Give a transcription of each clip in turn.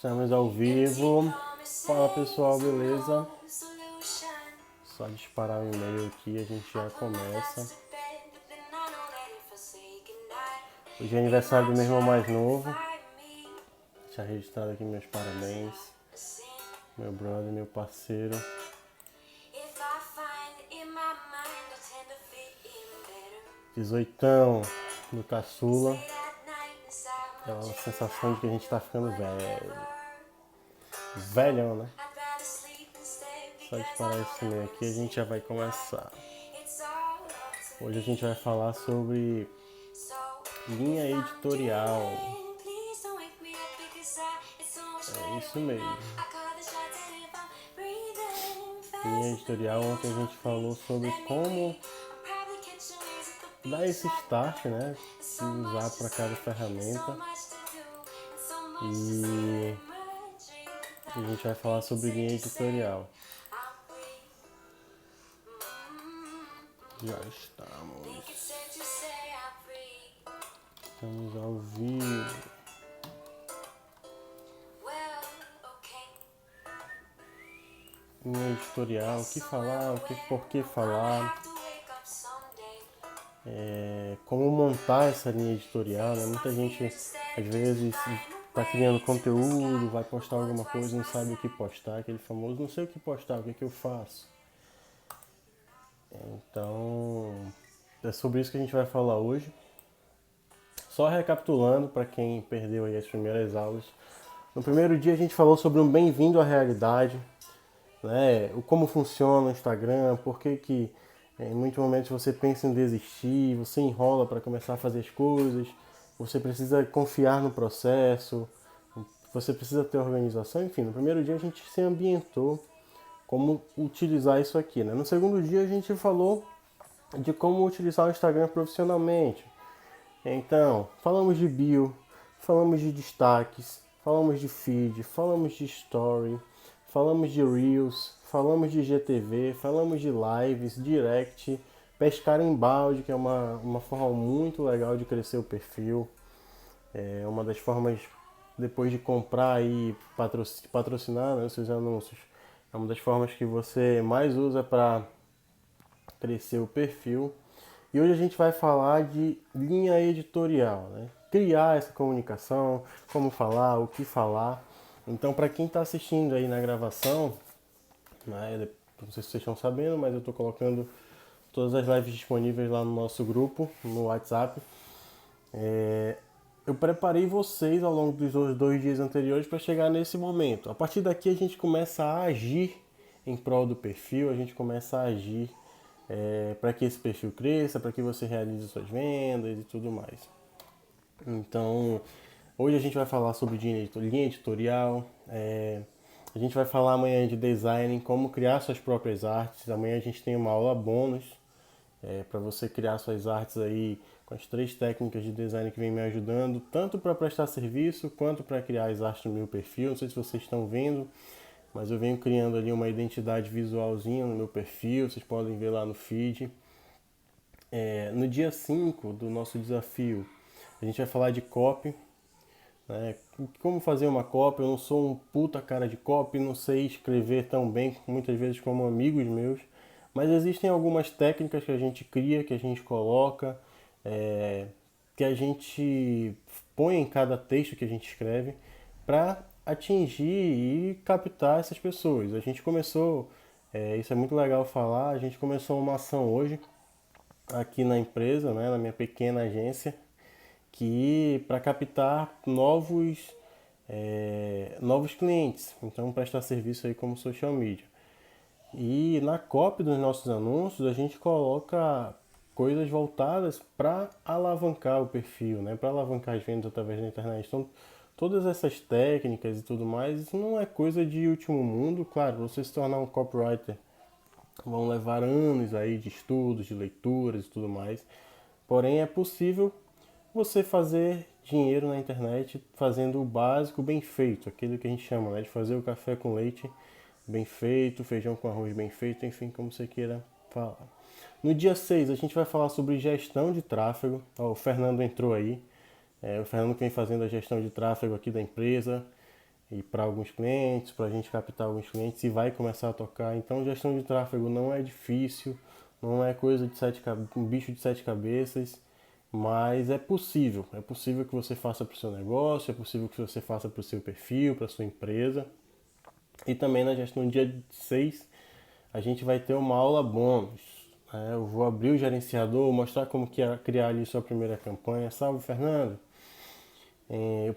Estamos ao vivo. Fala pessoal, beleza? Só disparar o e-mail aqui e a gente já começa. Hoje é aniversário do meu irmão mais novo. Deixa registrado aqui meus parabéns. Meu brother, meu parceiro. 18ão do caçula. Aquela sensação de que a gente tá ficando velho. Velhão, né? Só disparar esse e-mail aqui e a gente já vai começar. Hoje a gente vai falar sobre linha editorial. É isso mesmo. Linha editorial, ontem a gente falou sobre como dar esse start, né? E usar para cada ferramenta. E a gente vai falar sobre linha editorial. Já estamos ao vivo. Linha editorial, o que falar, por que falar, como montar essa linha editorial, né? Muita gente às vezes está criando conteúdo, vai postar alguma coisa, não sabe o que postar, aquele famoso, não sei o que postar, o que é que eu faço? Então, é sobre isso que a gente vai falar hoje. Só recapitulando para quem perdeu aí as primeiras aulas. No primeiro dia a gente falou sobre um bem-vindo à realidade, né? O como funciona o Instagram, por que em muitos momentos você pensa em desistir, você enrola para começar a fazer as coisas, você precisa confiar no processo, você precisa ter organização, enfim. No primeiro dia a gente se ambientou como utilizar isso aqui, né? No segundo dia a gente falou de como utilizar o Instagram profissionalmente. Então, falamos de bio, falamos de destaques, falamos de feed, falamos de story, falamos de reels, falamos de GTV, falamos de lives, direct, pescar em balde, que é uma forma muito legal de crescer o perfil. É uma das formas, depois de comprar e patrocinar, né, os seus anúncios, é uma das formas que você mais usa para crescer o perfil. E hoje a gente vai falar de linha editorial, né? Criar essa comunicação, como falar, o que falar. Então, para quem está assistindo aí na gravação, né, não sei se vocês estão sabendo, mas eu estou colocando todas as lives disponíveis lá no nosso grupo, no WhatsApp. Eu preparei vocês ao longo dos 2 dias anteriores para chegar nesse momento. A partir daqui a gente começa a agir em prol do perfil, a gente começa a agir para que esse perfil cresça, para que você realize suas vendas e tudo mais. Então, hoje a gente vai falar sobre linha editorial, a gente vai falar amanhã de design, como criar suas próprias artes. Amanhã a gente tem uma aula bônus para você criar suas artes aí com as 3 técnicas de design que vem me ajudando, tanto para prestar serviço quanto para criar as artes no meu perfil. Não sei se vocês estão vendo, mas eu venho criando ali uma identidade visualzinha no meu perfil, vocês podem ver lá no feed. No dia 5 do nosso desafio, a gente vai falar de copy, né? Como fazer uma copy. Eu não sou um puta cara de copy, não sei escrever tão bem, muitas vezes como amigos meus, mas existem algumas técnicas que a gente cria, que a gente coloca, que a gente põe em cada texto que a gente escreve para atingir e captar essas pessoas. A gente começou, isso é muito legal falar, a gente começou uma ação hoje aqui na empresa, né, na minha pequena agência, que para captar novos clientes, então prestar serviço aí como social media. E na copy dos nossos anúncios a gente coloca coisas voltadas para alavancar o perfil, né, para alavancar as vendas através da internet. Então, todas essas técnicas e tudo mais, isso não é coisa de último mundo. Claro, você se tornar um copywriter vão levar anos aí de estudos, de leituras e tudo mais. Porém, é possível você fazer dinheiro na internet fazendo o básico bem feito, aquilo que a gente chama, né, de fazer o café com leite bem feito, feijão com arroz bem feito, enfim, como você queira falar. No dia 6 a gente vai falar sobre gestão de tráfego. O Fernando entrou aí. O Fernando que vem fazendo a gestão de tráfego aqui da empresa. e para alguns clientes, para a gente captar alguns clientes e vai começar a tocar. Então, gestão de tráfego não é difícil, não é coisa de um bicho de sete cabeças, mas é possível. É possível que você faça para o seu negócio, é possível que você faça para o seu perfil, para a sua empresa. E também na gestão no dia 6 a gente vai ter uma aula bônus. Eu vou abrir o gerenciador, mostrar como que é criar ali sua primeira campanha. Salve, Fernando!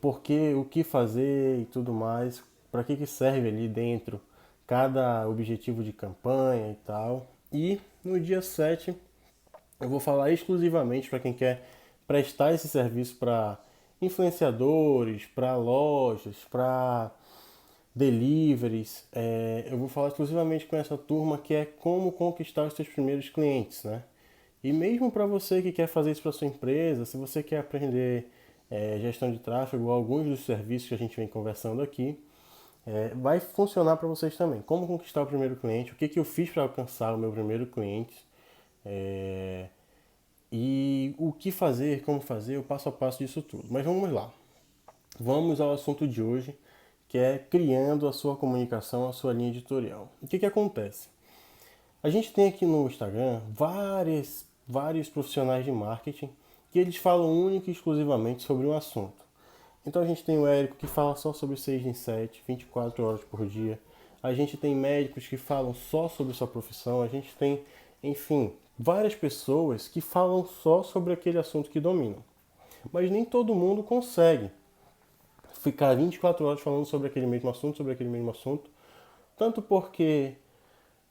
Porque, o que fazer e tudo mais, para que serve ali dentro cada objetivo de campanha e tal. E no dia 7 eu vou falar exclusivamente para quem quer prestar esse serviço para influenciadores, para lojas, para deliveries. Eu vou falar exclusivamente com essa turma que é como conquistar os seus primeiros clientes, né? E mesmo para você que quer fazer isso para sua empresa, se você quer aprender gestão de tráfego, alguns dos serviços que a gente vem conversando aqui, vai funcionar para vocês também. Como conquistar o primeiro cliente, o que, que eu fiz para alcançar o meu primeiro cliente, e o que fazer, como fazer, o passo a passo disso tudo. Mas vamos lá. Vamos ao assunto de hoje, que é criando a sua comunicação, a sua linha editorial. O que, que acontece? A gente tem aqui no Instagram vários profissionais de marketing que eles falam única e exclusivamente sobre um assunto. Então a gente tem o Érico que fala só sobre 6 em 7, 24 horas por dia. A gente tem médicos que falam só sobre sua profissão. A gente tem, enfim, várias pessoas que falam só sobre aquele assunto que dominam. Mas nem todo mundo consegue ficar 24 horas falando sobre aquele mesmo assunto, tanto porque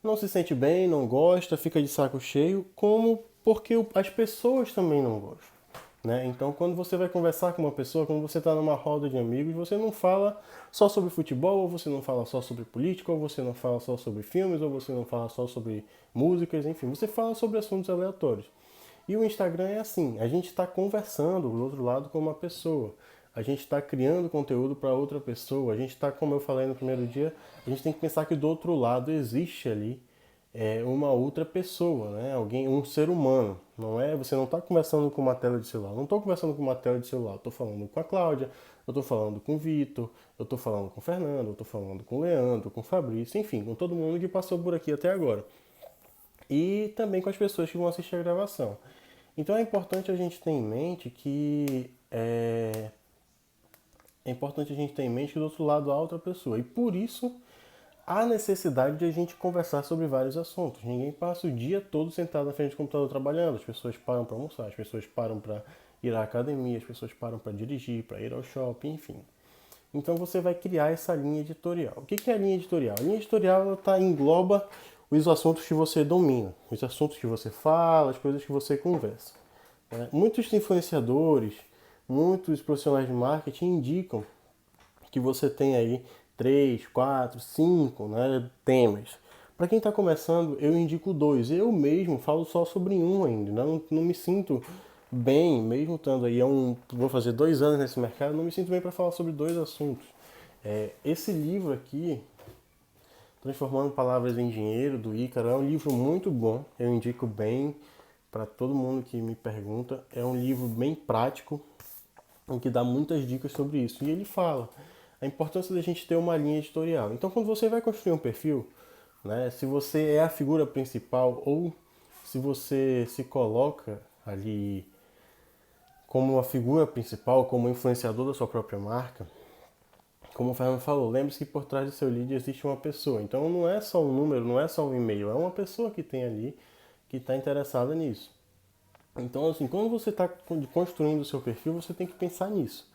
não se sente bem, não gosta, fica de saco cheio, como porque as pessoas também não gostam. Né? Então, quando você vai conversar com uma pessoa, quando você está numa roda de amigos, você não fala só sobre futebol, ou você não fala só sobre política, ou você não fala só sobre filmes, ou você não fala só sobre músicas, enfim, você fala sobre assuntos aleatórios. E o Instagram é assim, a gente está conversando do outro lado com uma pessoa, a gente está criando conteúdo para outra pessoa, a gente está, como eu falei no primeiro dia, a gente tem que pensar que do outro lado existe ali uma outra pessoa, né? Alguém, um ser humano. Não é, você não está conversando com uma tela de celular. Não estou conversando com uma tela de celular. Estou falando com a Cláudia, eu estou falando com o Vitor, eu estou falando com o Fernando, eu estou falando com o Leandro, com o Fabrício, enfim, com todo mundo que passou por aqui até agora. E também com as pessoas que vão assistir a gravação. Então é importante a gente ter em mente que do outro lado há outra pessoa. E por isso há necessidade de a gente conversar sobre vários assuntos. Ninguém passa o dia todo sentado na frente do computador trabalhando. As pessoas param para almoçar, as pessoas param para ir à academia, as pessoas param para dirigir, para ir ao shopping, enfim. Então você vai criar essa linha editorial. O que é a linha editorial? A linha editorial engloba os assuntos que você domina, os assuntos que você fala, as coisas que você conversa. Muitos influenciadores, muitos profissionais de marketing indicam que você tem aí 3, 4, 5 temas. Para quem está começando, eu indico 2. Eu mesmo falo só sobre um ainda. Não me sinto bem, mesmo estando aí vou fazer 2 anos nesse mercado, não me sinto bem para falar sobre 2 assuntos. Esse livro aqui, Transformando Palavras em Dinheiro, do Ícaro, é um livro muito bom. Eu indico bem para todo mundo que me pergunta. É um livro bem prático, em que dá muitas dicas sobre isso. E ele fala a importância da gente ter uma linha editorial. Então, quando você vai construir um perfil, né, se você é a figura principal ou se você se coloca ali como a figura principal, como influenciador da sua própria marca, como o Fernando falou, lembre-se que por trás do seu lead existe uma pessoa. Então, não é só um número, não é só um e-mail, é uma pessoa que tem ali, que está interessada nisso. Então, assim, quando você está construindo o seu perfil, você tem que pensar nisso.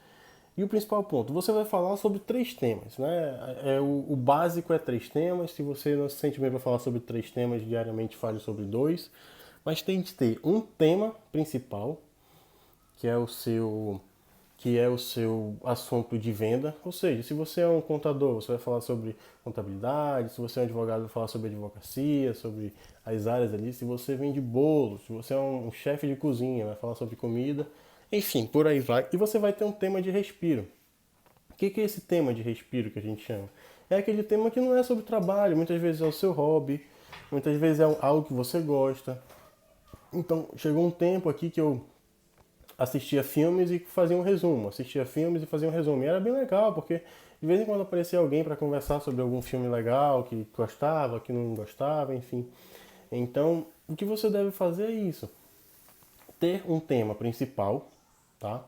E o principal ponto, você vai falar sobre 3 temas, né? O básico é 3 temas. Se você não se sente bem para falar sobre 3 temas diariamente, fale sobre 2. Mas tem que ter um tema principal, que é o seu assunto de venda. Ou seja, se você é um contador, você vai falar sobre contabilidade. Se você é um advogado, vai falar sobre advocacia, sobre as áreas ali. Se você vende bolo, se você é um chefe de cozinha, vai falar sobre comida. Enfim, por aí vai. E você vai ter um tema de respiro. O que é esse tema de respiro que a gente chama? É aquele tema que não é sobre trabalho, muitas vezes é o seu hobby, muitas vezes é algo que você gosta. Então, chegou um tempo aqui que eu assistia filmes e fazia um resumo, assistia filmes e fazia um resumo. E era bem legal, porque de vez em quando aparecia alguém para conversar sobre algum filme legal, que gostava, que não gostava, enfim. Então, o que você deve fazer é isso. Ter um tema principal, tá?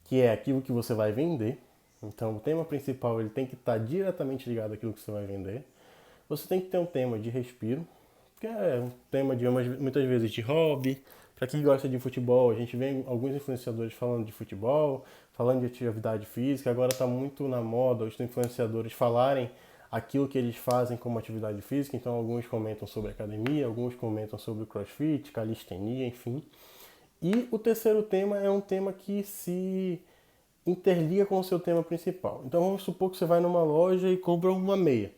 Que é aquilo que você vai vender. Então, o tema principal ele tem que estar diretamente ligado àquilo que você vai vender. Você tem que ter um tema de respiro, que é um tema de muitas vezes de hobby. Para quem gosta de futebol, a gente vê alguns influenciadores falando de futebol, falando de atividade física. Agora está muito na moda os influenciadores falarem aquilo que eles fazem como atividade física. Então, alguns comentam sobre academia, alguns comentam sobre crossfit, calistenia, enfim. E o terceiro tema é um tema que se interliga com o seu tema principal. Então vamos supor que você vai numa loja e compra uma meia.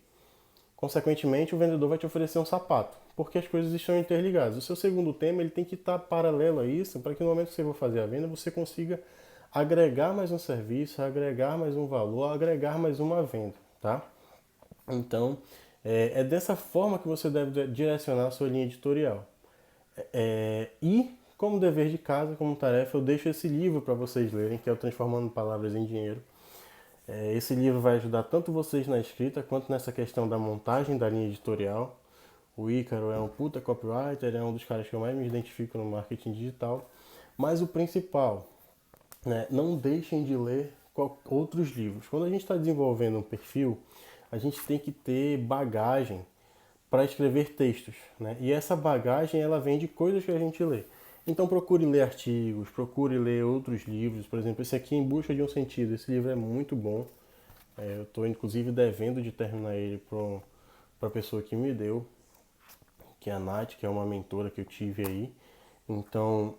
Consequentemente, o vendedor vai te oferecer um sapato, porque as coisas estão interligadas. O seu segundo tema ele tem que estar paralelo a isso, para que no momento que você for fazer a venda, você consiga agregar mais um serviço, agregar mais um valor, agregar mais uma venda, tá? Então, é dessa forma que você deve direcionar a sua linha editorial. E, como dever de casa, como tarefa, eu deixo esse livro para vocês lerem, que é o Transformando Palavras em Dinheiro. Esse livro vai ajudar tanto vocês na escrita, quanto nessa questão da montagem da linha editorial. O Ícaro é um puta copywriter, é um dos caras que eu mais me identifico no marketing digital. Mas o principal, né, não deixem de ler outros livros. Quando a gente está desenvolvendo um perfil, a gente tem que ter bagagem para escrever textos, né? E essa bagagem ela vem de coisas que a gente lê. Então procure ler artigos, procure ler outros livros, por exemplo, esse aqui Em Busca de um Sentido. Esse livro é muito bom. Eu estou inclusive devendo de terminar ele para a pessoa que me deu, que é a Nath, que é uma mentora que eu tive aí. Então,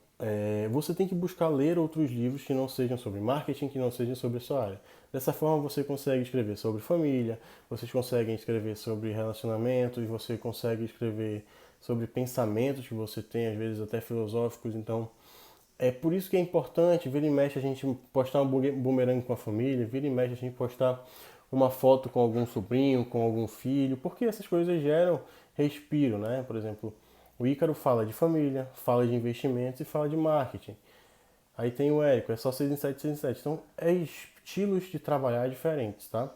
você tem que buscar ler outros livros que não sejam sobre marketing, que não sejam sobre a sua área. Dessa forma, você consegue escrever sobre família, vocês conseguem escrever sobre relacionamentos, você consegue escrever sobre pensamentos que você tem, às vezes até filosóficos. Então, é por isso que é importante, vira e mexe, a gente postar um bumerangue com a família, vira e mexe, a gente postar uma foto com algum sobrinho, com algum filho, porque essas coisas geram respiro, né? Por exemplo, o Ícaro fala de família, fala de investimentos e fala de marketing. Aí tem o Érico, é só 6 em 7, 6 em 7. Então, é estilos de trabalhar diferentes, tá?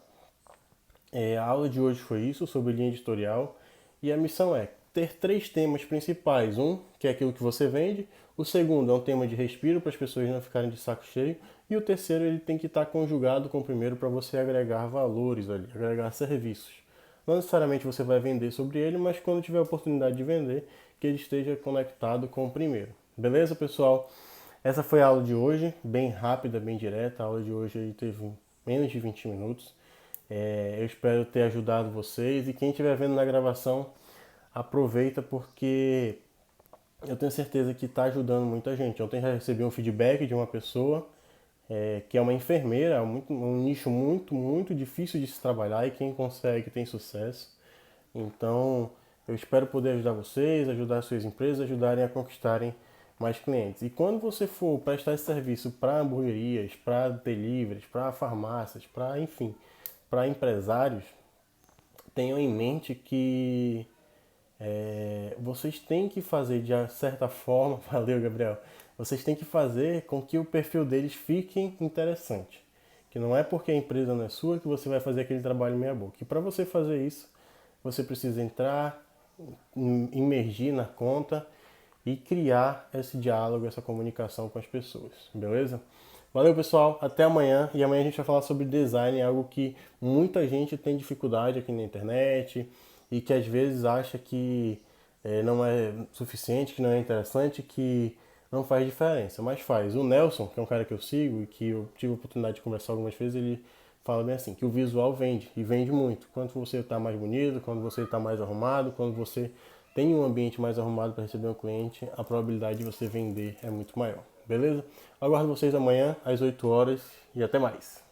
A aula de hoje foi isso, sobre linha editorial. E a missão é ter 3 temas principais. Um, que é aquilo que você vende. O segundo é um tema de respiro, para as pessoas não ficarem de saco cheio. E o terceiro, ele tem que estar conjugado com o primeiro para você agregar valores ali, agregar serviços. Não necessariamente você vai vender sobre ele, mas quando tiver a oportunidade de vender, que ele esteja conectado com o primeiro. Beleza, pessoal? Essa foi a aula de hoje, bem rápida, bem direta. A aula de hoje aí teve menos de 20 minutos. Eu espero ter ajudado vocês e quem estiver vendo na gravação, aproveita porque eu tenho certeza que está ajudando muita gente. Ontem já recebi um feedback de uma pessoa que é uma enfermeira, um nicho muito, muito difícil de se trabalhar e quem consegue tem sucesso. Então, eu espero poder ajudar vocês, ajudar as suas empresas, ajudarem a conquistarem mais clientes. E quando você for prestar esse serviço para hamburguerias, para deliveries, para farmácias, para, enfim, para empresários, tenham em mente que vocês têm que fazer de certa forma, valeu Gabriel, vocês têm que fazer com que o perfil deles fique interessante. Que não é porque a empresa não é sua que você vai fazer aquele trabalho meia boca. E para você fazer isso, você precisa entrar, imergir na conta e criar esse diálogo, essa comunicação com as pessoas, beleza? Valeu pessoal, até amanhã e amanhã a gente vai falar sobre design, algo que muita gente tem dificuldade aqui na internet e que às vezes acha que não é suficiente, que não é interessante, que não faz diferença, mas faz. O Nelson, que é um cara que eu sigo e que eu tive a oportunidade de conversar algumas vezes, ele fala bem assim, que o visual vende, e vende muito. Quando você está mais bonito, quando você está mais arrumado, quando você tem um ambiente mais arrumado para receber um cliente, a probabilidade de você vender é muito maior. Beleza? Aguardo vocês amanhã às 8 horas e até mais.